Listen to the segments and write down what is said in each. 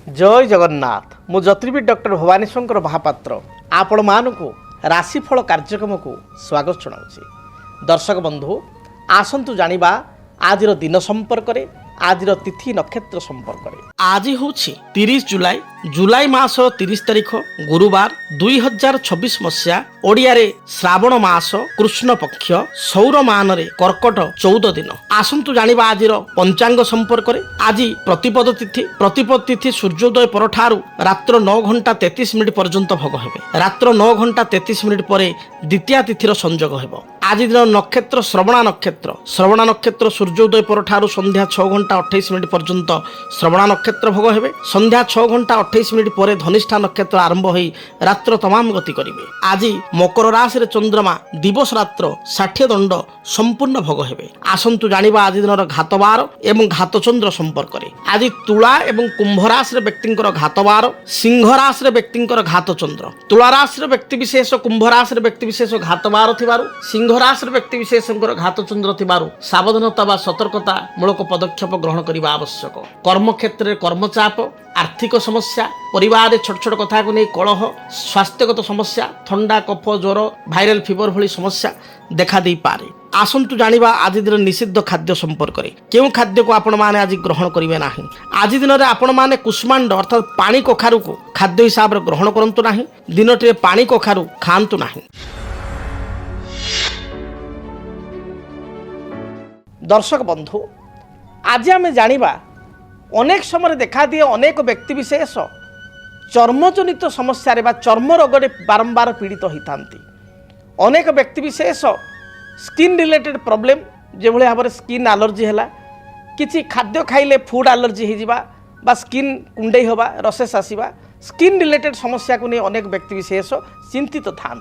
जय जगन्नाथ मु ज्योतिर्विद डॉक्टर भवानी शंकर महापात्र आपण मानकु राशिफल कार्यक्रम को स्वागत जनाऊँगी। दर्शक बंधु आसतु जानिबा आजिर दिन संपर्क में आजिर तिथि नक्षत्र संपर्क में। आज हूँ 30 जुलाई जुलाई मास 30 तारिख गुरुवार 2026 मसीहा ओडिया रे श्रावण मास कृष्ण पक्ष सौर मान रे कर्कट 14 दिन। आसतु जानिबा आजिर पंचांग संपर्क में। आज प्रतिपद तिथि सूर्योदय परठारु रात्र 9 घंटा 33 मिनिट पर्यंत भोग हेबे। रात्र 9 घंटा 33 मिनिट परे द्वितीय तिथिर संयोग हेबो। आज दिन नक्षत्र श्रवणा नक्षत्र सूर्योदय परठारु संध्या 6 घंटा 28 मिनिट पर्यंत श्रवणा नक्षत्र भोग हेबे। संध्या 6 घंटा 28 मिनिट पर धनिष्ठा नक्षत्र आरंभ हो रात्र तमाम गति करिवे। आज मकर राशि रे चंद्रमा दिवस रात्र 60 दंड संपूर्ण भोग हेबे। आसंतु जानिबा आज दिन घातबार एवं घातचंद्र संपर्क रे। आज तुला एवं कुंभ राशि रे व्यक्तिंकर घातबार, सिंह राशि रे व्यक्तिंकर घातचंद्र। तुला राशि रे व्यक्ति विशेष, कुंभ राशि रे व्यक्ति विशेष घातबार थिबारु, सिंह राशि रे व्यक्ति विशेषंकर घातचंद्र थिबारु सावधानता बा सतर्कता मूलक पदक्षेप ग्रहण करबा आवश्यक। कर्म क्षेत्र रे कर्मचाप, आर्थिक समस्या, परिवार छोट छोट कथा को नहीं कलह, स्वास्थ्यगत समस्या, थंडा कफ ज्वर भाइराल फीवर भली समस्या देखा दे पारे। आसंतु जानिबा आज दिन निषिद्ध खाद्य संपर्क में। केउं खाद्य को आपण माने आज ग्रहण करिवे नाही। आज दिन रे आपण माने कुष्मांड अर्थात पानी कखारु को खाद्य हिसाब रे ग्रहण करंतु नाही। दिनटे पानी कखारु खांतु नाही। दर्शक बंधु आज आम जानिबा अनेक समय देखा दिए अनेक व्यक्ति विशेष चर्मजनित समस्या रे बा चर्म रोग बारंबार पीड़ित होता। अनेक व्यक्ति विशेष स्किन रिलेटेड प्रॉब्लम जो भाव में स्किन एलर्जी है, किसी खाद्य खाइले फूड एलर्जी हो स्किन कुंडई हवा, रसेस आसवा, स्किन रिलेटेड समस्या को नहीं अनेक व्यक्ति विशेष चिंतित था।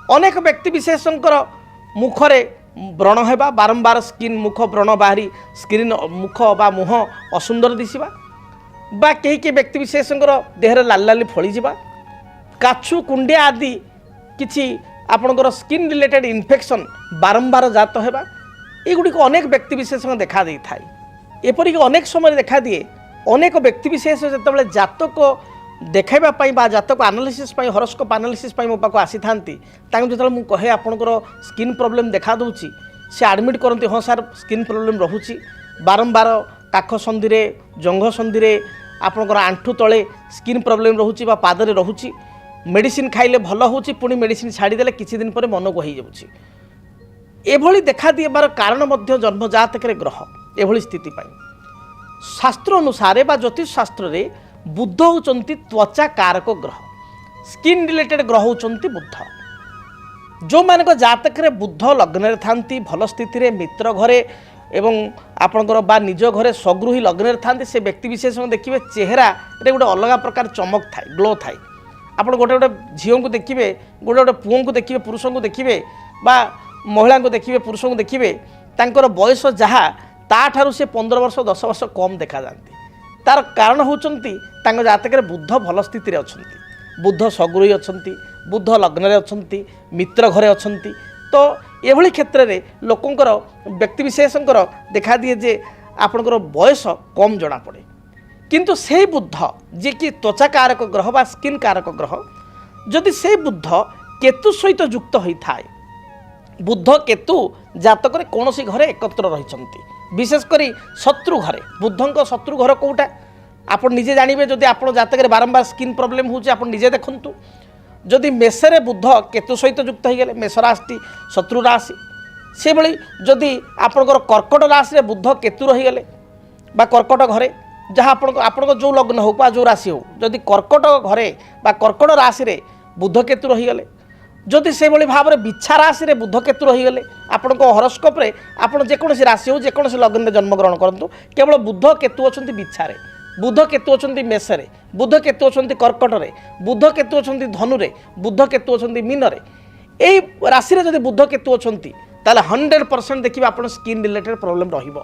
अनेक व्यक्ति विशेषकर मुखरे व्रण होगा, बारंबार स्किन मुख व्रण बाहरी स्क्रीन मुख बा मुह असुंदर दिशा बा कई व्यक्ति विशेषकर देहर लाल लाली फली जावा, काछु कुंडिया आदि किछि आपणकर स्किन रिलेटेड इन्फेक्शन बारंबार जात होगा, युड़ी अनेक व्यक्ति विशेष देखा दे था। एपरिक अनेक समय देखा दिए अनेक व्यक्ति विशेष जिते जातक देखाइबापी बा जातक आनालिसिस हॉरोस्कोप आनालिसिस मो पाक आसी था। जो मुझे कहे आपंकर स्किन प्रॉब्लम देखा दूची से एडमिट करती, हाँ सार स्किन प्रॉब्लम रोचे, बारंबार काख संधि जंघ संधि आपंकर आंठू तले स्किन प्रॉब्लम रोचे पादरे रोचे, मेडिसिन खाइले भल हो पुणी मेडिसिन छाड़ीदे किसी दिन पर मन को हो जाऊँगी। एभली देखा दिबार कारण मध्य जन्मजातक ग्रह एभली स्थिति शास्त्र अनुसार बा ज्योतिष शास्त्र रे बुध होचंती त्वचा कारक ग्रह, स्किन रिलेटेड ग्रह होचंती बुध। जो मानक जातक रे बुध लग्न रे थांती, भल स्थिति रे मित्र घरे एवं आपणकर बा निज घरे स्वगृही लग्न रे थांती, से व्यक्ति विशेष देखिए चेहरा रे गोटे अलग प्रकार चमक थाए, ग्लो थाए। आप गोटे गोटे झील को देखिए, गोटे गोटे पुओं को देखिए, पुरुष को देखिए बा महिला को देखिए, पुरुष को देखिए, तांकर बयस जहाँ ताठारु से 15 वर्ष 10 वर्ष कम देखा जाती। तार कारण होचंती तांग जातक रे बुध भल स्थिति रे अछंती, बुध स्वगृही अछंती, बुध लग्न रे अछंती, मित्र घरे अछंती। तो एभली क्षेत्र रे लोकंकर व्यक्ति विशेषंकर देखा दिए जे आपनकर बयस कम जना पड़े। किंतु से बुध जे कि त्वचा कारक ग्रह बा स्किन कारक ग्रह, जदि से बुध केतु सहित युक्त होता है, बुध केतु जातक रे कौनसी घरे एकत्र रहिछंती, विशेषकर शत्रु घरे। बुधंक शत्रु घर कौटा आप निजे जानवे। जदि आप जातक बारंबार स्किन प्रॉब्लम होचे आप निजे देखंतु। जदि मेषरे बुध केतु सहित युक्त हो गले, मेष राशि शत्रु राशि, से भली जदि आपनकर कर्कट राशि रे बुध केतु रहीगले बा कर्कट घरे जहाँ आपण जो लग्न हो जो राशि हो, जदि कर्कट घरे बा कर्कट राशि रे बुध केतु रहीगले, जदि से भली भाव में बिछा राशि रे बुध केतु रहीगले, आपण हॉरोस्कोप रे आपण जेकोसी राशि हो जेकोसी लग्न रे जन्म ग्रहण करंतु, केवल बुध केतु अछंती बिछारे, बुध केतु अछंती मेषरे, बुध केतु अछंती कर्कट रे, बुध केतु अछंती धनु रे, बुध केतु अछंती मीन रे, एई राशि रे जदि बुध केतु अछंती ताले 100% देखिबा आपण स्किन रिलेटेड प्रॉब्लम रहिबो।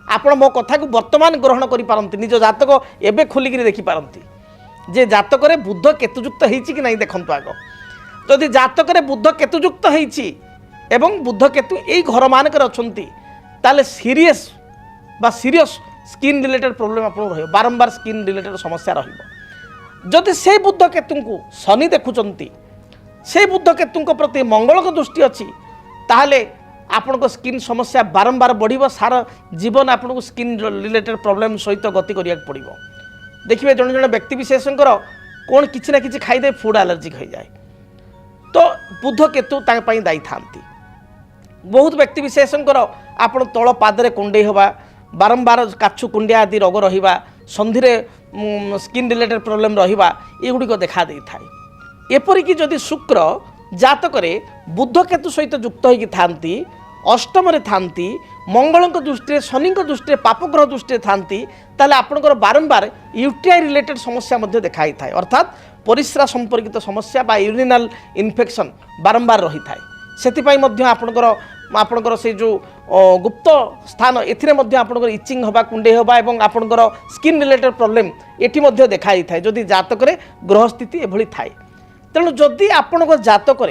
आपण मो कथा को वर्तमान ग्रहण करि पारंती, निज जातक एबे खोली कि देखि पारंती जे जातक रे बुध केतुयुक्त हेछि कि नहीं देखंतु। आगो जदि जातक रे बुध केतुयुक्त हेछि एवं बुध केतु एई घर मानकर अछंती ताले सीरियस स्किन रिलेटेड प्रोब्लेम आपको रहिबो बारंबार स्किन रिलेटेड समस्या रहिबो जदि से बुध केतुंकु शनि देखुचंती से बुध केतुंक प्रति मंगल को दृष्टि अच्छी ताहले आपनको स्किन समस्या बारंबार बढ़िबो सारा जीवन आपनको स्किन रिलेटेड प्रोब्लेम सहित गति करिया पड़िबो देखिए जड़े जड़े व्यक्ति विशेषकर कौन किसी ना किसी खाईदे फूड एलर्जिक हो जाए तो बुध केतु दायी था बहुत व्यक्ति विशेषकर आपण तल पादरे कुंडे हवा बारंबार काछु कुंडिया आदि रोग रहिबा संधि स्किन रिलेटेड प्रोब्लेम रहिबा एगुड़िक देखा दे थाए एपरिक जदि शुक्र जातक बुध केतु सहित युक्त होगी थांती अष्टम थांती मंगल दृष्टि शनि दृष्टि पापग्रह दृष्टि थांती ताले आपनकर बारंबार यूटीआई रिलेटेड समस्या मध्य देखाई थाए अर्थात परिस्रा संपर्कित समस्या बा यूरिनाल इन्फेक्शन बारंबार रही थाए सेतिपाई मध्य आपनकर से जो गुप्त स्थान एथिरे मध्य आपनकर इचिंग हवा कुंडे हवा एवं आपनकर स्किन रिलेटेड प्रोब्लेम एठी मध्य देखाई थाए जदि जातक ग्रह स्थिति एभली थाए तेणु जदि आपनकर जातक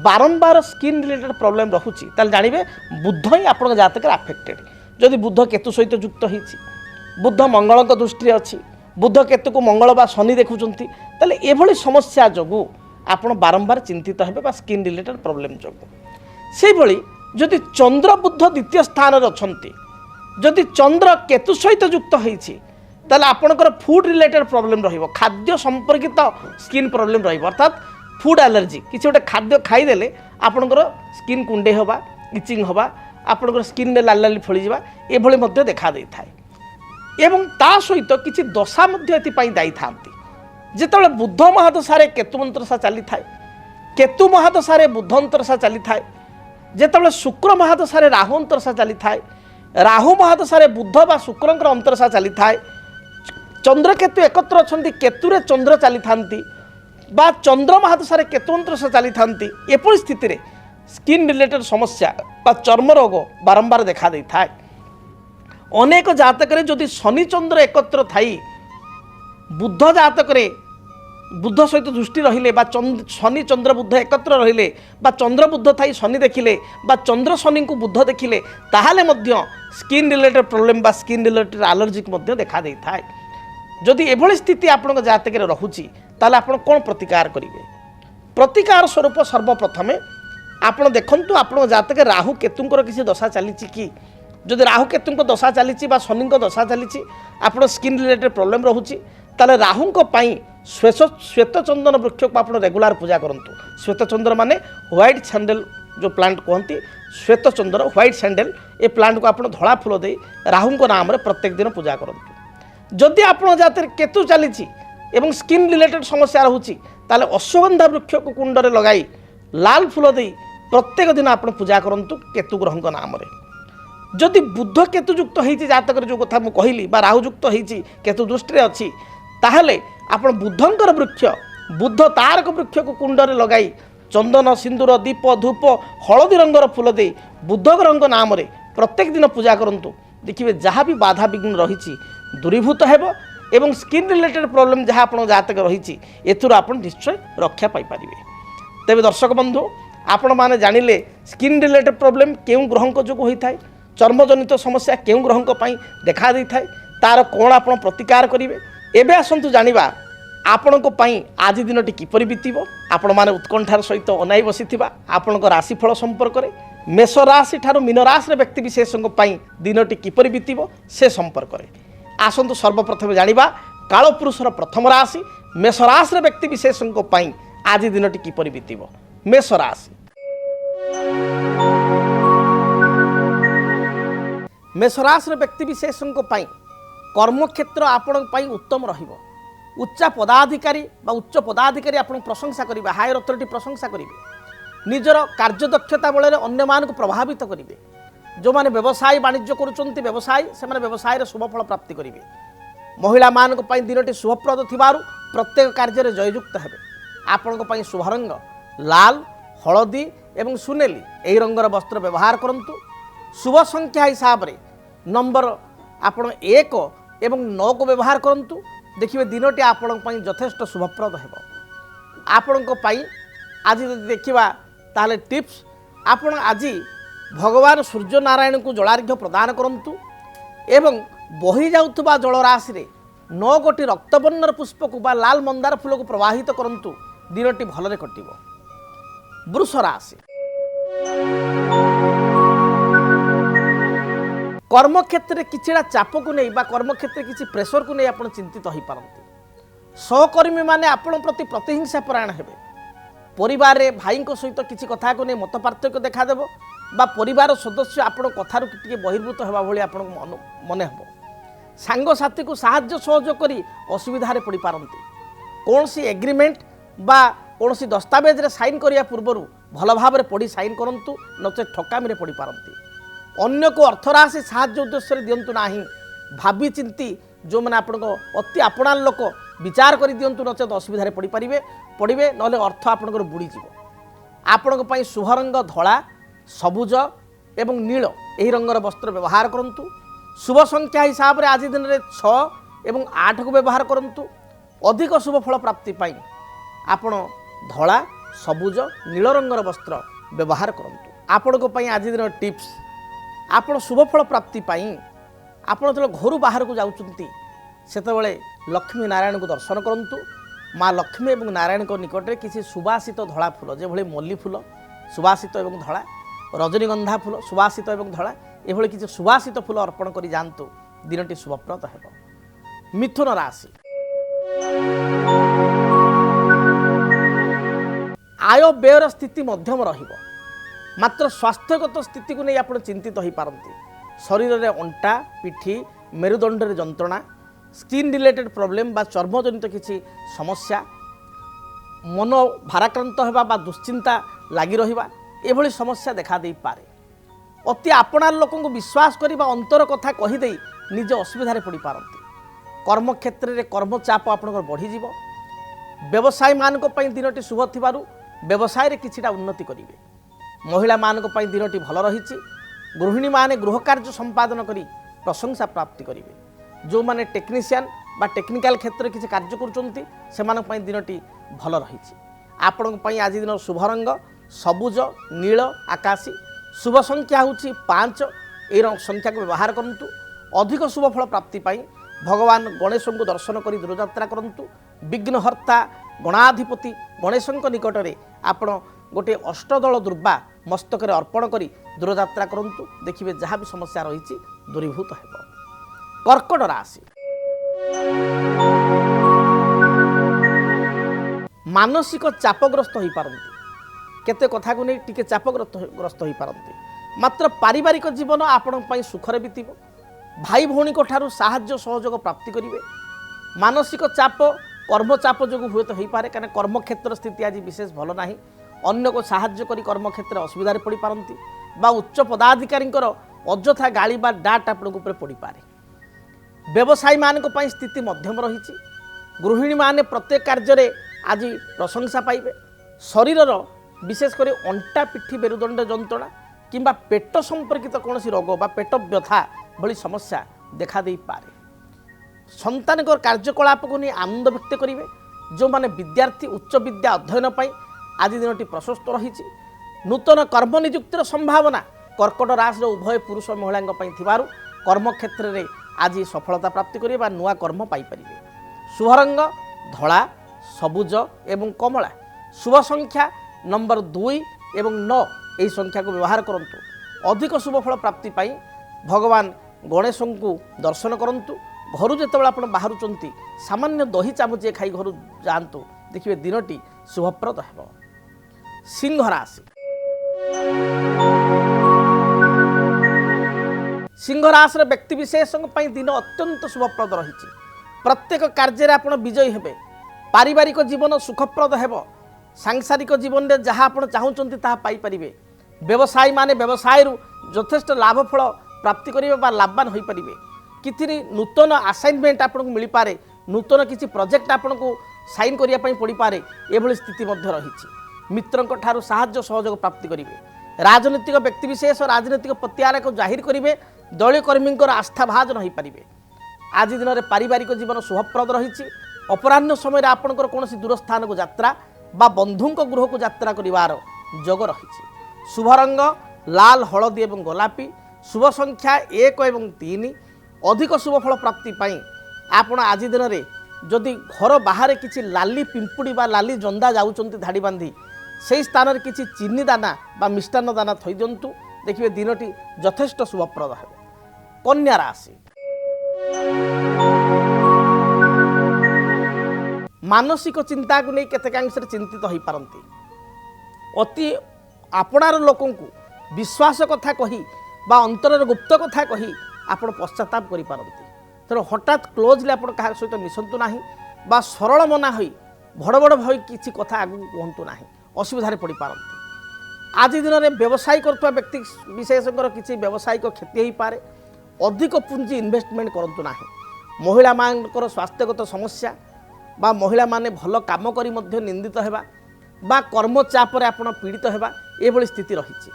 बारंबार स्किन रिलेटेड प्रोब्लेम रहुची ताले जानिबे बुध ही आपन जातक अफेक्टेड जदि बुध केतु सहित युक्त होईची बुध मंगल दृष्टि अच्छी बुध केतु को मंगल बा शनि देखुचंती ताले एभली समस्या जोगु आपण बारंबार चिंतित हेबे बा स्किन रिलेटेड प्रोब्लेम जोगु से भली जदि चंद्र बुध द्वितीय स्थान रे अछंती जदि चंद्र केतु सहित युक्त होईची ताले आपनकर फूड रिलेटेड प्रोब्लेम रहिबो खाद्य संपर्कित स्किन प्रोब्लेम रहिबो अर्थात फूड एलर्जी किसी गोटे खाद्य खाईदेले आपनकर स्किन कुंडे हवा इचिंग हवा आपनकर स्किन रे लाल लाल फଳି जिबा एभली मध्य देखा देई थाए एवं ता सहित किसी दशा मध्य एथि दायी थांती जेतबेले बुध महादशारे केतु मंत्रसा चली थाए केतु महादशारे बुध अंतरसा चली थाए जेतबेले शुक्र महादशारे राहु अंतरसा चली थाए राहु महादशारे बुध बा शुक्रंकर अंतरसा चली थाए चंद्र केतु एकत्र अछंती केतुरे चंद्र चली थांती बा चंद्र महादशारे केतु अंतरसा चली थांती एपरि स्थिति रे स्किन रिलेटेड समस्या बा चर्म रोग बारंबार देखा देई थाए अनेक जातक जदि शनि चंद्र एकत्र थाई बुध जातक बुध सहित दृष्टि रहिले बा शनि चंद्र बुध एकत्र रहिले बा चंद्र बुध थाई शनि देखिले बा चंद्र शनि को बुध देखिले ताहाले मध्य स्किन रिलेटेड प्रोब्लेम बा स्किन रिलेटेड एलर्जिक मध्य देखा देई थाए जदि एभली स्थिति आपन जातक रहुची ताले आपण कोन प्रतिकार करिवे प्रतिकार स्वरूप सर्वप्रथमे आपण देखंतु आपण जातक राहु केतुंकर किसी दशा चलीची कि जदि राहु केतुंक दशा चलीची बा शनिंक दशा चलीची आपण स्किन रिलेटेड प्रोब्लेम रहुची ताले राहुंक पई श्वेत चंदन वृक्ष को आप रेगुलर पूजा करंतु श्वेत चंदन माने व्हाइट सैंडल जो प्लांट कहती श्वेत चंदन व्हाइट सैंडल ए प्लांट को आप धड़ा फूल दे राहुंक नाम प्रत्येक दिन पूजा करंतु जदि आप जाते केतु चली एवं स्किन रिलेटेड समस्या रोचे ताले अश्वगंधा वृक्ष को कुंडरे लगाई लाल फूल दे प्रत्येक दिन आप पूजा करंतु केतु ग्रह नाम जदि बुध केतु युक्त होती जातक जो कथा मुझे कहली राहु युक्त होती केतु दृष्टि अच्छी ताहले आपण बुधंकर वृक्ष बुध तारक वृक्ष को कुंडरे लगाई चंदन सिंदूर दीप धूप हलदी रंगर फूल दे बुध ग्रह नाम प्रत्येक दिन पूजा करंतु देखिए जहाँ भी बाधा विघ्न रही दूरीभूत हेब एवं स्किन रिलेटेड प्रोब्लेम जहाँ आप जातक रही एथुर आप निश्चय रक्षा पाइपर तेज दर्शक बंधु आपण मैंने जानिले स्किन रिलेटेड प्रोब्लेम क्यों ग्रह जो होता है चर्मजनित समस्या क्यों ग्रह देखा दे था तार कौन आप प्रतिकार करेंगे एबे आसतु जानिबा आपणको पई आज दिनटी किपरि बीतिबो आपण माने उत्कंठार सहित अनाई बसिथिबा आपणको राशिफल संपर्क रे मेष राशि ठारू मीन राशि व्यक्ति विशेषଙ୍କ पई दिनटी किपरि बीतिबो से संपर्क रे आसतु सर्वप्रथम जानिबा कालपुरुषर प्रथम राशि मेष राशि व्यक्ति विशेषଙ୍କ पई आज दिनटी किपरि बीतिबो मेष राशि मेष राशि व्यक्ति विशेषଙ୍କ पई कर्मक्षेत्र आपण उत्तम रहिबो उच्च पदाधिकारी बा उच्च पदाधिकारी आपण प्रशंसा करिवे हायर अथॉरिटी प्रशंसा करिवे निजर कार्यदक्षता बल अन्य मान को प्रभावित करिवे जो माने व्यवसाय वाणिज्य करूचंती व्यवसाय से माने व्यवसाय रे शुभफल प्राप्ति करिवे महिला मान को पई दिनटी शुभप्रद थिबारु प्रत्येक कार्य रे जययुक्त हेबे आपण को पई शुभ रंग लाल हलदी एवं सुनेली एही रंगर वस्त्र व्यवहार करंतु शुभ संख्या हिसाब रे नंबर आपण 1 एवं 9 को व्यवहार करंतु देखिए दिनटी आपण यथेष्ट शुभप्रद हेब आपण आज देखा ताले टिप्स आपण आज भगवान सूर्य नारायण को जलार्घ्य प्रदान करंतु एवं बही जाउथुबा जलराशि रे 9 गोटी रक्तवर्णर पुष्प को बा लाल मंदार फूल को प्रवाहित करंतु दिनटी भलरे कटिबो। वृष राशि कर्म क्षेत्र में किछिटा चाप को नहीं बा कर्म क्षेत्र किछि प्रेशर को नहीं आपण चिंतित हो पारंती। सहकर्मी माने आपण प्रति प्रतिहिंसा परायण हेबे। परिवार रे भाई सहित किछि कथा को नहीं मत पार्थक्य देखा देबो बा परिवार सदस्य आपण कथार टिके बहिर्भूत हेबा भली आपण मने हेबो। सांग साथी को साहाय्य सहयोग करी असुविधा रे पड़ी पारंती। कौन सी एग्रीमेंट बा कौन सी दस्तावेज रे साइन करिया पूर्व भल भाव रे पढ़ी साइन करंतु नचे ठकामी रे पड़ी पारंती। अन्य को अर्थराशि साहाय्य उद्देश्य रे दियंतु नाही। भाबी चिंती जो मैंने आपण अति आपणार लोक विचार कर दियंतु नचेत असुविधा रे पड़ी पड़िबे नले अर्थ आपणकर बुड़ी जीवो। आपणक पई शुभ रंग धला सबुज एवं नील एही रंगर वस्त्र व्यवहार करंतु। शुभ संख्या हिसाब रे आज दिन रे 6 एवं 8 को व्यवहार करंतु। अधिक शुभ फल प्राप्ति पाई आपण धला सबुज नील रंगर वस्त्र व्यवहार करंतु। आपणक पई आज दिन टिप्स आपण शुभ फल प्राप्ति पाई आपण जो घर बाहर को जाउचंती सेतबेले लक्ष्मी नारायण को दर्शन करंतु। माँ लक्ष्मी एवं नारायण को निकट में किसी सुवासित धला फूल जो भली मल्ली फूल सुवासित एवं धला रजनीगंधा फूल सुवासित एवं धला एभली किसी सुवासित फूल अर्पण करी जांतु दिनटी शुभप्रद हेबो। मिथुन राशि आय व्ययर स्थिति मध्यम रहिबो। मात्र स्वास्थ्यगत स्थिति को नहीं आपण चिंतित हो पारंती। शरीर रे अंटा पिठी मेरुदंड रे जंत्रणा स्किन रिलेटेड प्रॉब्लम बा चर्मजनित किसी समस्या मन भाराक्रांत होगा बा दुश्चिंता लगी रहिबा एभली समस्या देखा दे पारे। अति आपणार लोक विश्वास करबा अंतर कथा कहीदे निज असुविधा पड़ पारती। कर्म क्षेत्र में कर्म चाप आपंकर बढ़ी जीव। व्यवसायी मानक पई दिनटी शुभ थिबारु व्यवसाय रे किछिटा उन्नति करिवे। महिला मानक पई दिनटी भल रहिछि। गृहिणी माने गृह कार्य संपादन करी प्रशंसा प्राप्ति करिवे। जो माने टेक्नीशियन बा टेक्निकल क्षेत्र में किसी कार्य करुचंती सेमानक पई दिनटी भल रहिछि। आपनक पई आज दिन शुभ रंग सबुज नील आकाशी। शुभ संख्या होछि 5 ए संख्या को व्यवहार करंतु। अधिक शुभ फल प्राप्ति पाई भगवान गणेश को दर्शन करी दूरयात्रा करंतु। विघ्नहर्ता गणाधिपति गणेश निकट में आपण गोटे अष्टदल दुर्वा मस्तक अर्पण करी दूरयात्रा करंतु। देखिए जहाँ भी समस्या रही दूरीभूत हेब। कर्कट राशि मानसिक चापग्रस्त हो पारती। केते कथा को नहीं टिके चापग्रस्त हो पारती। मात्र पारिवारिक जीवन आपण सुखरे बीतब। भाई भौणी ठारू साहाय्य सहयोग प्राप्ति करेंगे। मानसिक चाप कर्म चाप जो हुए तो हो पारे कहीं कर्म क्षेत्र स्थिति आज विशेष भल ना। अन्य को साहाय्य करी कर्म क्षेत्र असुविधा पड़ पारती बा उच्च पदाधिकारी अଯଥା गाली बा डाट आपको पड़ पारे। व्यवसायी मानक पई स्थिति मध्यम रही। गृहिणी माने प्रत्येक कार्य आज प्रशंसा पाइबे। शरीर विशेषकर अंटा पिठी मेरुदंड जंत्रणा किंबा पेट संपर्कित कौन रोग बा पेट व्यथा भली समस्या देखा दे पारे। संतान कार्यकलाप को नहीं आनंद व्यक्त करेंगे। जो माने विद्यार्थी उच्च विद्या अध्ययन पाई आज दिनटी प्रशस्त रही। नूतन कर्म नियुक्तिर संभावना कर्कट राशि उभय पुरुष महिला थिबारु कर्म क्षेत्र में आज सफलता प्राप्ति करेंगे नुआ कर्म पाइपर। शुभ रंग धला सबुज एवं कमला। शुभ संख्या नंबर 2 एवं 9 यही संख्या को व्यवहार करंतु। अधिक शुभ फल प्राप्ति पाई भगवान गणेश को दर्शन करंतु। घर जितेबाला आप बाहर सामान्य दही चामचे खाई घर जातु देखिए दिनटी शुभप्रद हेब। सिंह राशि सिंह राशि व्यक्ति विशेष दिन अत्यंत शुभप्रद रही। प्रत्येक कार्य आप विजयी हेबे। पारिवारिक जीवन सुखप्रद हेब। सांसारिक जीवन में जहाँ आप चाहूँगी ताहा पाइपारे। व्यवसायी माने व्यवसाय यथेष्ट लाभफल प्राप्ति करेंगे बा लाभवान हो पारे। किसी नूतन असाइनमेंट आपको मिल पारे। नूतन किसी प्रोजेक्ट आपको साइन करने पड़ पारे। एभली स्थिति रही। मित्रों ठारू साहाय्य सहयोग प्राप्ति करेंगे। राजनीतिक व्यक्तिविशेष राजनीतिक प्रत्यार को जाहिर करेंगे। दलीय कर्मी आस्था भाजन हो पारे। आज दिन में पारिवारिक जीवन शुभप्रद रही। अपराह्न समय आपंकर कौन दूर स्थान को यात्रा बा बंधुं गृह को यात्रा करिवार जोग रही। शुभ रंग लाल हलदी एवं गोलापी। शुभ संख्या 1 एवं 3। अधिक शुभफल प्राप्ति पाई आपण आज दिन में जदि घर बाहर किसी लाली पिंपुड़ी बा लाली जंदा जाऊँच धाड़ी बांधी से स्थान में किसी चीनी दाना बा मिष्टान्न दाना थई दिंतु देखिए दिनटी यथेष्ट शुभप्रद है। कन्या राशि मानसिक चिंता को नहीं केतेकांश चिंतित हो पारती अति आपणार लोक विश्वास कथा कही बा अंतर गुप्त कथा कही आपण पश्चाताप करि पारती तेणु हठात क्लोजली आप सहित मिशंतु ना बा सरल मना हो भड़ भड़ भई किसी कथा आगू कहतु ना असुविधार पड़ पारती आज दिन में व्यवसाय करता व्यक्ति विशेषकर किसी व्यावसायिक क्षति हो पारे अधिक पुंजी इन्वेस्टमेंट करूँ ना महिला मानकर स्वास्थ्यगत समस्या बा महिला माने भल काम करी मध्य निंदित हेबा बा कर्म चापर आप पीड़ित हेबा एभली स्थिति रही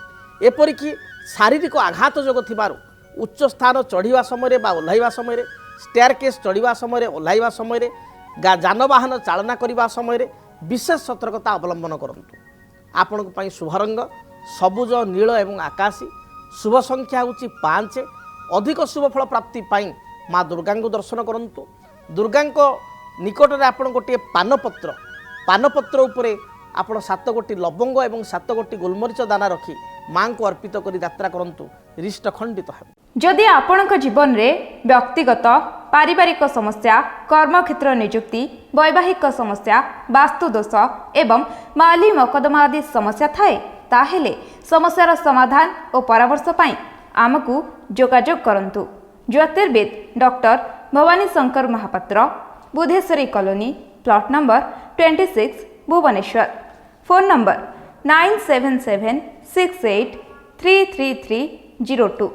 एपरिक शारीरिक आघात जोग थिबारु उच्च स्थान चढ़ा समय बा ओह्लैवा समय स्टेयर केस चढ़ा समय ओह्लैवा समय जानवाहन चालना करने समय विशेष सतर्कता अवलंबन करूँ। आपण शुभ रंग सबुज नील एवं आकाशी शुभ संख्या होची 5 अधिक शुभ फल प्राप्ति पाई माँ दुर्गा को दर्शन करंतु। दुर्गा निकट में आप गोटे पानपत्र उपरे आपण 7 गोटी लवंग एवं 7 गोटी गोलमरीच दाना रखी माँ को अर्पित कर यात्रा करंतु रिष्ट खंडित है। जदि आपणक जीवन में व्यक्तिगत पारिवारिक समस्या कर्मक्षेत्र नियुक्ति वैवाहिक समस्या वास्तुदोष एवं माली मकदमा आदि समस्या थाए ताहेले समस्यार समाधान और परामर्श पाई आमको जोगाजोग करंतु। ज्योतिर्विद doctor Bhawani Shankar Mahapatra Budheswari colony plot number 26 Bhubaneswar. Phone number 9776833302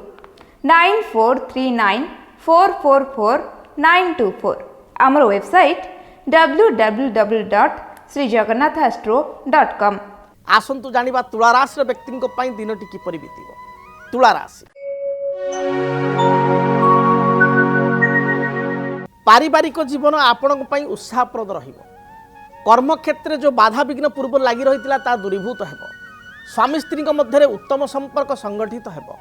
9439444924 आमर वेबसाइट www.srijagannathastro.com। आसंतु जानिबा तुला राशि व्यक्ति दिनटी किपरि बीतिब। तुला राशि पारिवारिक जीवन आपण उत्साहप्रद रहिबो। कर्मक्षेत्र जो बाधा विघ्न पूर्व लगी रही ता दूरीभूत हो। स्वामी स्त्री मध्य उत्तम संपर्क संगठित हो।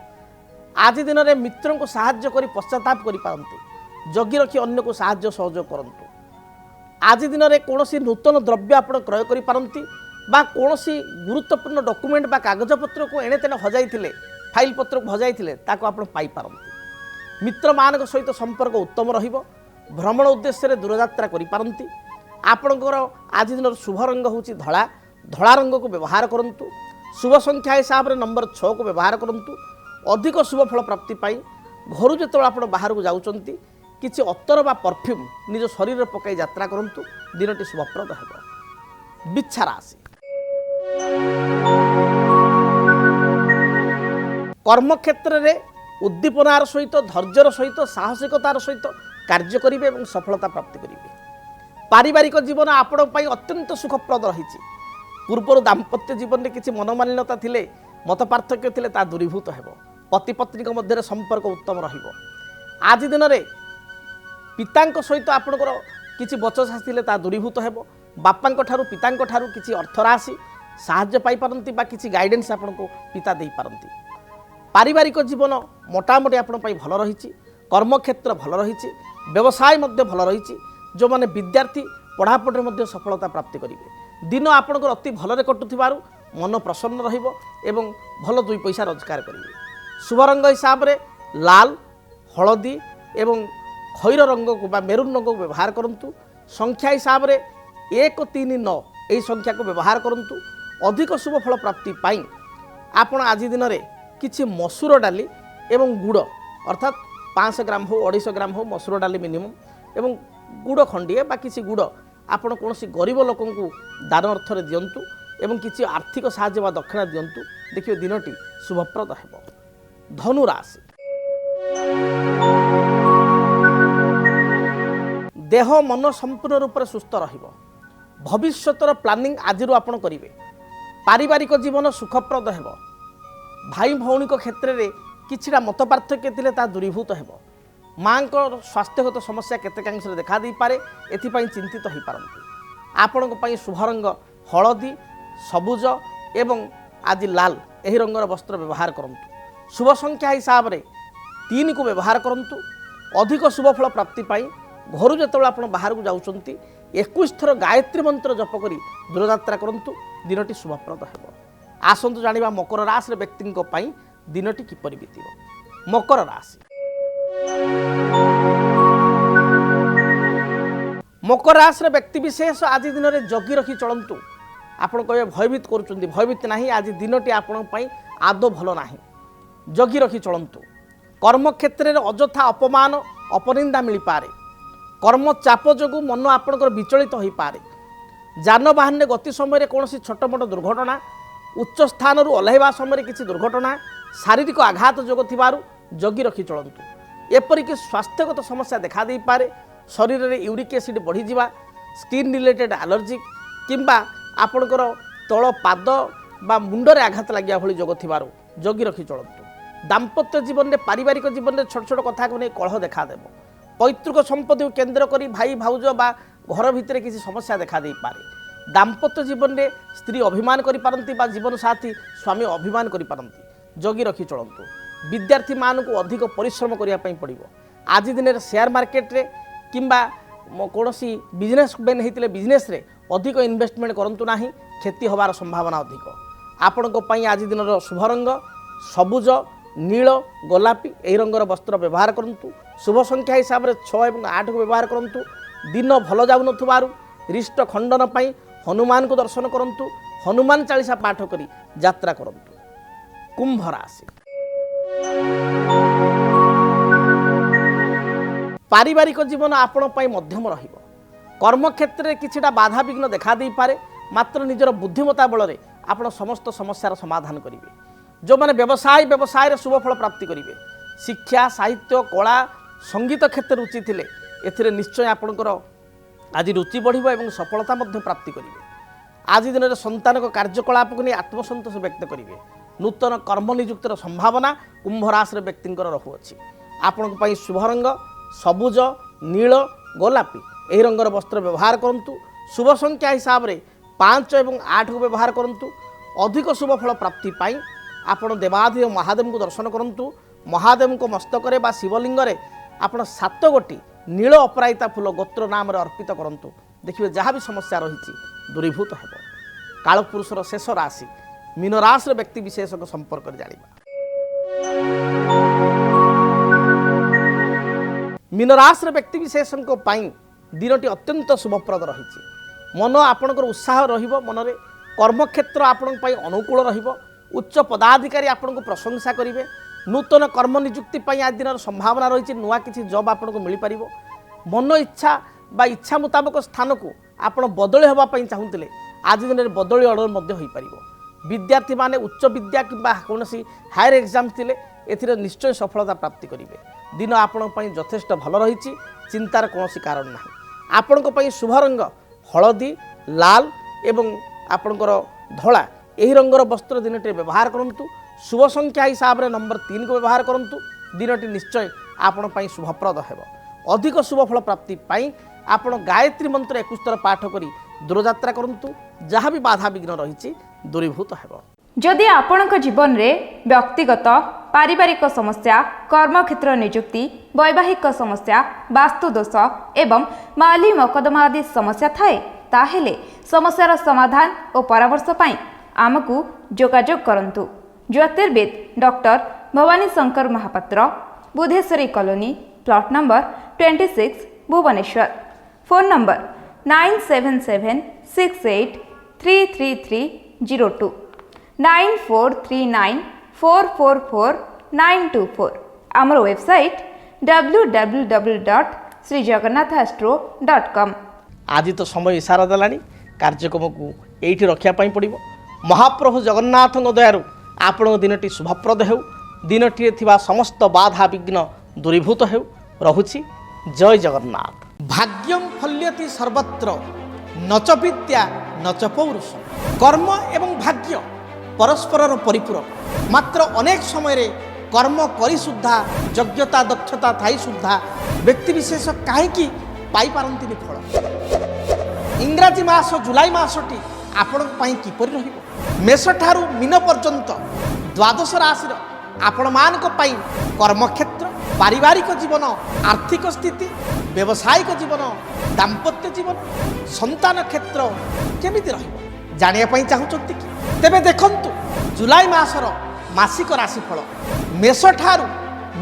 आज दिन में मित्रों को साहाय्य करी पश्चाताप करि पारंती जगी रखी अन्य को साहाय्य सहयोग करंतु। आज दिन में कौन नूतन द्रव्य आप क्रय करि पारंती बा कौन गुरुत्वपूर्ण डॉक्यूमेंट बा कागजपत्र को एणे तेणे हजाइथिले फाइल पत्र को हजाइथिले ताको आप पाई पारंती। मित्र मान सहित संपर्क उत्तम रहिबो। भ्रमण उद्देश्य दूरयात्रा करि पारंती। आपणकर आज दिन शुभ रंग होची धला धला रंग को व्यवहार करंतु। शुभ संख्या हिसाब से नंबर 6 को व्यवहार करंतु। अधिक शुभ फल प्राप्ति पाई घर जो आप बाहर को जाउचंती किछि अत्तर बा परफ्यूम निज शरीर में पकाई यात्रा करंतु दिनटी शुभप्रद हेबो। बिच्छा राशि कर्मक्षेत्र में उद्दीपनार सहित धैर्यर सहित साहसिकतार सहित कार्य करेंगे और सफलता प्राप्त करेंगे। पारिवारिक जीवन आपण अत्यंत सुखप्रद रही। पूर्वर दाम्पत्य जीवन में किसी मनोमालिन्यता थिले मत पार्थक्य थिले ता दूरीभूत हेबो। पति पत्नी मध्य संपर्क उत्तम रहिबो। आज दिन में पिता सहित आपणकर किसी बचसा थिले ता दूरीभूत हेबो। बापा पिता किसी अर्थराशि साहाय्य पाई पारंती बा किसी गाइडेंस आपण को पिता दे पारंती। पारिवारिक जीवन मोटामोटी आपण भल रही। कर्मक्षेत्र भल रही। व्यवसाय मध्य भल रही। जो माने विद्यार्थी पढ़ापढ़े मध्य सफलता प्राप्त करेंगे। दिन आपणकर अति भलरे कटुथिबारु मन प्रसन्न रहिबो एवं भल 2 पैसा रोजगार करेंगे। शुभ रंग हिसाब से लाल हलदी एवं खैर रंग को बा मेरून रंग को व्यवहार करंतु। संख्या हिसाब से 139 यही संख्या को व्यवहार करंतु। अधिक शुभ फल प्राप्ति पाई आपण आज दिन में किछि मसूर डाली एवं गुड़ अर्थात 500 ग्राम हो 250 ग्राम हो मसूर डाली मिनिमम एवं गुड़ खंडिए बा किसी गुड़ आपण कौन गरीब लोक को दान अर्थ दिंतु एवं किसी आर्थिक साहाय्य बा दक्षिणा दिंतु देखिए दिनटी शुभप्रद हेबो। धनु राशि देह मन संपूर्ण रूप से सुस्थ रहिबो। भविष्यतर प्लानिंग आज आपण करिवे। पारिवारिक जीवन सुखप्रद हेबो। भाई भौणी क्षेत्र में किछिटा मत पार्थक्य थिले ता दूरीभूत हेबो। माँ को स्वास्थ्यगत समस्या केतेकांश देखा दे पारे एथिपाई चिंतित हो पारंती। आपण शुभ रंग हलदी सबुज एवं आज लाल यही रंगर वस्त्र व्यवहार करंतु। शुभ संख्या हिसाब से 3 को व्यवहार करंतु। ଅଧିକ ଶୁଭଫଳ ପ୍ରାପ୍ତି ପାଇଁ ଘରୁ ଯେତେବେଳେ ଆପଣ ବାହାରକୁ ଯାଉଛନ୍ତି 21 ଥର ଗାୟତ୍ରୀ ମନ୍ତ୍ର ଜପ କରି ଦୂରଯାତ୍ରା କରନ୍ତୁ, ଦିନଟି ଶୁଭପ୍ରଦ ହେବ। ଆସନ୍ତୁ ଜାଣିବା ମକର ରାଶିର ବ୍ୟକ୍ତିଙ୍କ ପାଇଁ ଦିନଟି କିପରି ବିତିବ। ମକର ରାଶି, ମକର ରାଶିର ବ୍ୟକ୍ତିବିଶେଷ ଆଜି ଦିନରେ ଜଗି ରଖି ଚଳନ୍ତୁ। ଆପଣ କହିବେ ଭୟଭୀତ କରୁଛନ୍ତି, ଭୟଭୀତ ନାହିଁ, ଆଜି ଦିନଟି ଆପଣଙ୍କ ପାଇଁ ଆଦୌ ଭଲ ନାହିଁ। ଜଗି ରଖି ଚଳନ୍ତୁ। କର୍ମକ୍ଷେତ୍ରରେ ଅଯଥା ଅପମାନ ଅପନିନ୍ଦା ମିଳିପାରେ। କର୍ମ ଚାପ ଯୋଗୁଁ ମନ ଆପଣଙ୍କର ବିଚଳିତ ହୋଇପାରେ। ଯାନବାହନରେ ଗତି ସମୟରେ କୌଣସି ଛୋଟ ମୋଟ ଦୁର୍ଘଟଣା, ଉଚ୍ଚ ସ୍ଥାନରୁ ଓହ୍ଲାଇବା ସମୟରେ କିଛି ଦୁର୍ଘଟଣା, ଶାରୀରିକ ଆଘାତ ଯୋଗ ଥିବାରୁ ଜଗି ରଖି ଚଳନ୍ତୁ। ଏପରିକି ସ୍ୱାସ୍ଥ୍ୟଗତ ସମସ୍ୟା ଦେଖାଦେଇପାରେ। ଶରୀରରେ ୟୁରିକ୍ ଏସିଡ୍ ବଢ଼ିଯିବା, ସ୍କିନ୍ ରିଲେଟେଡ୍ ଆଲର୍ଜି କିମ୍ବା ଆପଣଙ୍କର ତଳ ପାଦ ବା ମୁଣ୍ଡରେ ଆଘାତ ଲାଗିବା ଭଳି ଯୋଗ ଥିବାରୁ ଜଗି ରଖି ଚଳନ୍ତୁ। ଦାମ୍ପତ୍ୟ ଜୀବନରେ ପାରିବାରିକ ଜୀବନରେ ଛୋଟ ଛୋଟ କଥାକୁ ନେଇ କଳହ ଦେଖାଦେବ। ପୈତୃକ ସମ୍ପତ୍ତିକୁ କେନ୍ଦ୍ର କରି ଭାଇ ଭାଉଜ ବା ଘର ଭିତରେ କିଛି ସମସ୍ୟା ଦେଖାଦେଇପାରେ। ଦାମ୍ପତ୍ୟ ଜୀବନରେ ସ୍ତ୍ରୀ ଅଭିମାନ କରିପାରନ୍ତି ବା ଜୀବନସାଥୀ ସ୍ୱାମୀ ଅଭିମାନ କରିପାରନ୍ତି। ଜଗି ରଖି ଚଳନ୍ତୁ। ବିଦ୍ୟାର୍ଥୀମାନଙ୍କୁ ଅଧିକ ପରିଶ୍ରମ କରିବା ପାଇଁ ପଡ଼ିବ। ଆଜି ଦିନରେ ସେୟାର ମାର୍କେଟରେ କିମ୍ବା କୌଣସି ବିଜନେସମ୍ୟାନ୍ ହେଇଥିଲେ ବିଜନେସରେ ଅଧିକ ଇନଭେଷ୍ଟମେଣ୍ଟ କରନ୍ତୁ ନାହିଁ, କ୍ଷତି ହେବାର ସମ୍ଭାବନା ଅଧିକ। ଆପଣଙ୍କ ପାଇଁ ଆଜି ଦିନର ଶୁଭ ରଙ୍ଗ ସବୁଜ, ନୀଳ, ଗୋଲାପୀ ଏହି ରଙ୍ଗର ବସ୍ତ୍ର ବ୍ୟବହାର କରନ୍ତୁ। ଶୁଭ ସଂଖ୍ୟା ହିସାବରେ 6 ଏବଂ 8କୁ ବ୍ୟବହାର କରନ୍ତୁ। ଦିନ ଭଲ ଯାଉନଥିବାରୁ ରିଷ୍ଟ ଖଣ୍ଡନ ପାଇଁ ହନୁମାନଙ୍କୁ ଦର୍ଶନ କରନ୍ତୁ। ହନୁମାନ ଚାଳିଶା ପାଠ କରି ଯାତ୍ରା କରନ୍ତୁ। କୁମ୍ଭ ରାଶି, ପାରିବାରିକ ଜୀବନ ଆପଣ ପାଇଁ ମଧ୍ୟମ ରହିବ। କର୍ମକ୍ଷେତ୍ରରେ କିଛିଟା ବାଧାବିଘ୍ନ ଦେଖାଦେଇପାରେ, ମାତ୍ର ନିଜର ବୁଦ୍ଧିମତା ବଳରେ ଆପଣ ସମସ୍ତ ସମସ୍ୟାର ସମାଧାନ କରିବେ। ଯେଉଁମାନେ ବ୍ୟବସାୟରେ ଶୁଭଫଳ ପ୍ରାପ୍ତି କରିବେ। ଶିକ୍ଷା, ସାହିତ୍ୟ, କଳା, ସଙ୍ଗୀତ କ୍ଷେତ୍ରରେ ରୁଚି ଥିଲେ ଏଥିରେ ନିଶ୍ଚୟ ଆପଣଙ୍କର ଆଜି ରୁଚି ବଢ଼ିବ ଏବଂ ସଫଳତା ମଧ୍ୟ ପ୍ରାପ୍ତି କରିବେ। ଆଜି ଦିନରେ ସନ୍ତାନଙ୍କ କାର୍ଯ୍ୟକଳାପକୁ ନେଇ ଆତ୍ମସନ୍ତୋଷ ବ୍ୟକ୍ତ କରିବେ। ନୂତନ କର୍ମ ନିଯୁକ୍ତିର ସମ୍ଭାବନା କୁମ୍ଭ ରାଶିର ବ୍ୟକ୍ତିଙ୍କର ରହୁଅଛି। ଆପଣଙ୍କ ପାଇଁ ଶୁଭ ରଙ୍ଗ ସବୁଜ, ନୀଳ, ଗୋଲାପୀ ଏହି ରଙ୍ଗର ବସ୍ତ୍ର ବ୍ୟବହାର କରନ୍ତୁ। ଶୁଭ ସଂଖ୍ୟା ହିସାବରେ 5 ଏବଂ 8କୁ ବ୍ୟବହାର କରନ୍ତୁ। ଅଧିକ ଶୁଭଫଳ ପ୍ରାପ୍ତି ପାଇଁ ଆପଣ ଦେବାଧିଦେବ ମହାଦେବଙ୍କୁ ଦର୍ଶନ କରନ୍ତୁ। ମହାଦେବଙ୍କ ମସ୍ତକରେ ବା ଶିବଲିଙ୍ଗରେ ଆପଣ 7 ଗୋଟି ନୀଳ ଅପରାଜିତା ଫୁଲ ଗୋତ୍ର ନାମରେ ଅର୍ପିତ କରନ୍ତୁ। ଦେଖିବେ ଯାହା ବି ସମସ୍ୟା ରହିଛି ଦୂରୀଭୂତ ହେବ। କାଳପୁରୁଷର ଶେଷ ରାଶି ମୀନ ରାଶିର ବ୍ୟକ୍ତିବିଶେଷଙ୍କ ସମ୍ପର୍କରେ ଜାଣିବା। ମୀନ ରାଶିର ବ୍ୟକ୍ତିବିଶେଷଙ୍କ ପାଇଁ ଦିନଟି ଅତ୍ୟନ୍ତ ଶୁଭପ୍ରଦ ରହିଛି। ମନ ଆପଣଙ୍କର ଉତ୍ସାହ ରହିବ। ମନରେ କର୍ମକ୍ଷେତ୍ର ଆପଣଙ୍କ ପାଇଁ ଅନୁକୂଳ ରହିବ। ଉଚ୍ଚ ପଦାଧିକାରୀ ଆପଣଙ୍କୁ ପ୍ରଶଂସା କରିବେ। ନୂତନ କର୍ମ ନିଯୁକ୍ତି ପାଇଁ ଆଜି ଦିନର ସମ୍ଭାବନା ରହିଛି। ନୂଆ କିଛି ଜବ୍ ଆପଣଙ୍କୁ ମିଳିପାରିବ। ମନ ଇଚ୍ଛା ବା ଇଚ୍ଛା ମୁତାବକ ସ୍ଥାନକୁ ଆପଣ ବଦଳି ହେବା ପାଇଁ ଚାହୁଁଥିଲେ ଆଜି ଦିନରେ ବଦଳି ଅର୍ଡ଼ର ମଧ୍ୟ ହୋଇପାରିବ। ବିଦ୍ୟାର୍ଥୀମାନେ ଉଚ୍ଚ ବିଦ୍ୟା କିମ୍ବା କୌଣସି ହାୟର ଏକ୍ଜାମ୍ ଥିଲେ ଏଥିରେ ନିଶ୍ଚୟ ସଫଳତା ପ୍ରାପ୍ତି କରିବେ। ଦିନ ଆପଣଙ୍କ ପାଇଁ ଯଥେଷ୍ଟ ଭଲ ରହିଛି। ଚିନ୍ତାର କୌଣସି କାରଣ ନାହିଁ। ଆପଣଙ୍କ ପାଇଁ ଶୁଭ ରଙ୍ଗ ହଳଦୀ, ଲାଲ ଏବଂ ଆପଣଙ୍କର ଧଳା ଏହି ରଙ୍ଗର ବସ୍ତ୍ର ଦିନଟିରେ ବ୍ୟବହାର କରନ୍ତୁ। ଶୁଭ ସଂଖ୍ୟା ହିସାବରେ ନମ୍ବର 3କୁ ବ୍ୟବହାର କରନ୍ତୁ। ଦିନଟି ନିଶ୍ଚୟ ଆପଣ ପାଇଁ ଶୁଭପ୍ରଦ ହେବ। ଅଧିକ ଶୁଭଫଳ ପ୍ରାପ୍ତି ପାଇଁ ଆପଣ ଗାୟତ୍ରୀ ମନ୍ତ୍ର 21 ଥର ପାଠ କରି ଦୂରଯାତ୍ରା କରନ୍ତୁ। ଯାହା ବି ବାଧାବିଘ୍ନ ରହିଛି ଦୂରୀଭୂତ ହେବ। ଯଦି ଆପଣଙ୍କ ଜୀବନରେ ବ୍ୟକ୍ତିଗତ ପାରିବାରିକ ସମସ୍ୟା, କର୍ମକ୍ଷେତ୍ର ନିଯୁକ୍ତି, ବୈବାହିକ ସମସ୍ୟା, ବାସ୍ତୁଦୋଷ ଏବଂ ମାଲି ମକଦ୍ଦମା ଆଦି ସମସ୍ୟା ଥାଏ, ତାହେଲେ ସମସ୍ୟାର ସମାଧାନ ଓ ପରାମର୍ଶ ପାଇଁ ଆମକୁ ଯୋଗାଯୋଗ କରନ୍ତୁ। ଜ୍ୟୋତିର୍ବିଦ doctor Bhawani Shankar Mahapatra, Budheswari colony, plot number 26, Bhubaneswar. Phone number 9776833302 9439444924। ଆମର ୱେବସାଇଟ୍ www.srijagannathastro.com। ଆଜି ତ ସମୟ ଇସାରା ଦେଲାଣି, କାର୍ଯ୍ୟକ୍ରମକୁ ଏଇଠି ରଖିବା ପାଇଁ ପଡ଼ିବ। ମହାପ୍ରଭୁ ଜଗନ୍ନାଥଙ୍କ ଦୟାରୁ ଆପଣଙ୍କ ଦିନଟି ଶୁଭପ୍ରଦ ହେଉ। ଦିନଟିରେ ଥିବା ସମସ୍ତ ବାଧା ବିଘ୍ନ ଦୂରୀଭୂତ ହେଉ। ରହୁଛି। ଜୟ ଜଗନ୍ନାଥ। ଭାଗ୍ୟଂ ଫଲ୍ୟତି ସର୍ବତ୍ର ନଚ ବିଦ୍ୟା ନଚ ପୌରୁଷ। କର୍ମ ଏବଂ ଭାଗ୍ୟ ପରସ୍ପରର ପରିପୂରକ। ମାତ୍ର ଅନେକ ସମୟରେ କର୍ମ କରି ସୁଦ୍ଧା ଯୋଗ୍ୟତା ଦକ୍ଷତା ଥାଇ ସୁଦ୍ଧା ବ୍ୟକ୍ତିବିଶେଷ କାହିଁକି ପାଇପାରନ୍ତିନି ଫଳ। ଇଂରାଜୀ ମାସ ଜୁଲାଇ ମାସଟି ଆପଣଙ୍କ ପାଇଁ କିପରି ରହିବ? ମେଷଠାରୁ ମୀନ ପର୍ଯ୍ୟନ୍ତ ଦ୍ୱାଦଶ ରାଶିର ଆପଣମାନଙ୍କ ପାଇଁ କର୍ମକ୍ଷେତ୍ର, पारिवारिक जीवन आर्थिक स्थिति व्यावसायिक जीवन दाम्पत्य जीवन संतान क्षेत्र केमिति रहिबो जानिया पई चाहुचंती कि तेबे देखंतु जुलाई मासर मासिक राशिफल मेष ठारू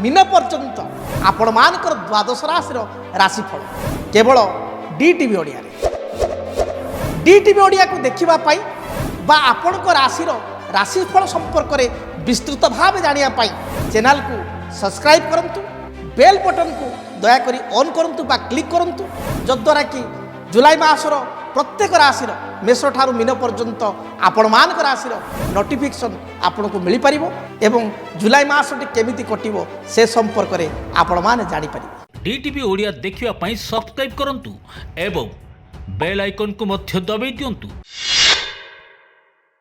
मीन पर्यंत आपण मानकर द्वादश राशि राशिफल केवल डीटीवी ओडिया डीटीवी ओडिया को देखिबा पई बा आपणक राशि राशिफल संपर्क में विस्तृत भाव जानिया पई चैनल को सब्सक्राइब करंतु बेल बटन को दयाकरी ऑन करंतु बा क्लिक करंतु जद्वारा कि जुलाई मासर प्रत्येक राशि मेष ठारू मीन पर्यंत आपण मानक राशि नोटिफिकेशन आपन को मिल पारिबो एवं जुलाई मासटी केमिति कटिबो से संपर्क में आपण माने जानि पारिबो। डीटीवी ओडिया देखिवा पई सब्सक्राइब करंतु एवं बेल आइकन को मध्य दबाई दियंतु।